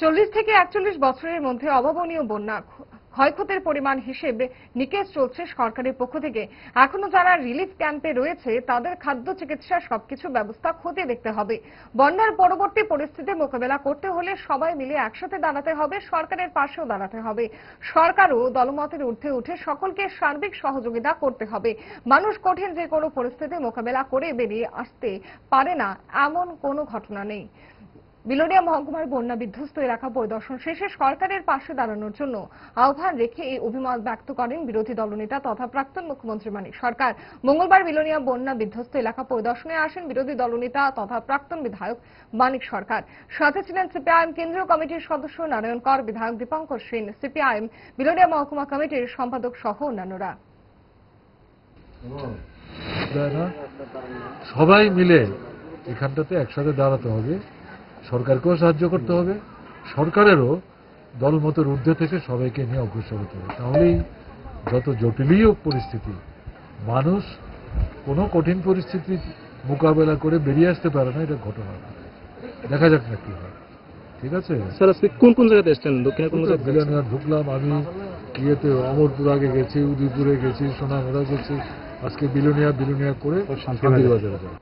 40 থেকে 41 বছরের মধ্যে অভাবনীয় বন্যা ক্ষয়ক্ষতির পরিমাণ হিসেবে নিকেশ চলছে সরকারের পক্ষ থেকে। এখনো যারা রিলিফ ক্যাম্পে রয়েছে তাদের খাদ্য, চিকিৎসা সবকিছু ব্যবস্থা খতিয়ে দেখতে হবে। বন্যার পরবর্তী পরিস্থিতি মোকাবেলা করতে হলে সবাই মিলে একসাথে দাঁড়াতে হবে, সরকারের পাশেও দাঁড়াতে হবে। সরকারও দলমতের ঊর্ধ্বে উঠে সকলকে সার্বিক সহযোগিতা করতে হবে। মানুষ কঠিন যে কোনো পরিস্থিতি মোকাবেলা করে বেরিয়ে আসতে পারে না এমন কোনো ঘটনা নেই। বিলোনিয়া মহকুমার বন্যা বিধ্বস্ত এলাকা পরিদর্শন শেষে সরকারের পাশে দাঁড়ানোর জন্য আহ্বান রেখে এই অভিমত ব্যক্ত করেন বিরোধী দলনেতা তথা প্রাক্তন মুখ্যমন্ত্রী মানিক সরকার। মঙ্গলবার বিলোনিয়া বন্যা বিধ্বস্ত এলাকা পরিদর্শনে আসেন বিরোধী দলনেতা তথা প্রাক্তন বিধায়ক মানিক সরকার। সাথে ছিলেন সিপিআইএম কেন্দ্রীয় কমিটির সদস্য নারায়ণ কর, বিধায়ক দীপঙ্কর সেন, সিপিআইএম বিলোনিয়া মহকুমা কমিটির সম্পাদক সহ অন্যান্যরা। সবাই মিলে এখানটাতে একসাথে দাঁড়াতে হবে, সরকারকেও সাহায্য করতে হবে, সরকারেরও দলমতের ঊর্ধ্বে থেকে সবাইকে নিয়ে অগ্রসর হতে হবে। তাহলেই যত জটিলই হোক পরিস্থিতি, মানুষ কোনো কঠিন পরিস্থিতি মোকাবেলা করে বেরিয়ে আসতে পারে না, এটা ঘটনা। দেখা যাক না কি হয়। ঠিক আছে স্যার, আজকে কোন কোন জায়গাতে এসেছেন? দক্ষিণে কোন জায়গায়? বিলোনিয়া ঢুকলাম, আমি অমরপুর আগে গেছি, উদয়পুরে গেছি, সোনামুড়া গেছি, আজকে বিলোনিয়া করে শান্তিবাজারে যাব।